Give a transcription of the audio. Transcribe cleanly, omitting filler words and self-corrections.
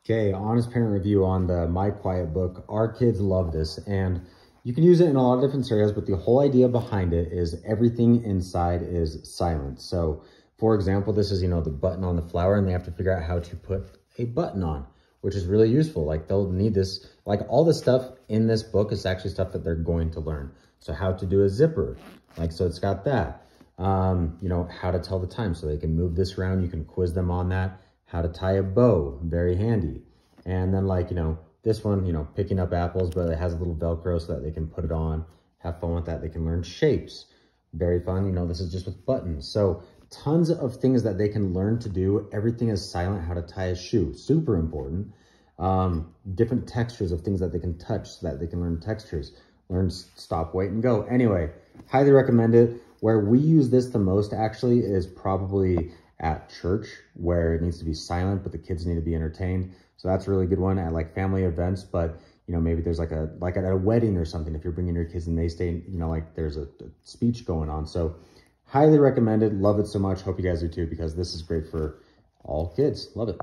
Okay, honest parent review on the My Quiet Book. Our kids love this, and you can use it in a lot of different scenarios, but the whole idea behind it is everything inside is silent. So, for example, this is, the button on the flower, and they have to figure out how to put a button on, which is really useful. Like, they'll need this, like all the stuff in this book is actually stuff that they're going to learn. So how to do a zipper, so it's got that. How to tell the time, so they can move this around. You can quiz them on that. How to tie a bow, very handy. And then this one, picking up apples, but it has a little Velcro so that they can put it on, have fun with that. They can learn shapes, very fun. This is just with buttons. So tons of things that they can learn to do. Everything is silent. How to tie a shoe, super important. Different textures of things that they can touch so that they can learn textures, learn stop, wait, and go. Anyway, highly recommend it. Where we use this the most actually is probably at church, where it needs to be silent, but the kids need to be entertained. So that's a really good one at family events, but maybe there's like at a wedding or something, if you're bringing your kids and they stay, there's a speech going on. So highly recommended, love it so much. Hope you guys do too, because this is great for all kids. Love it.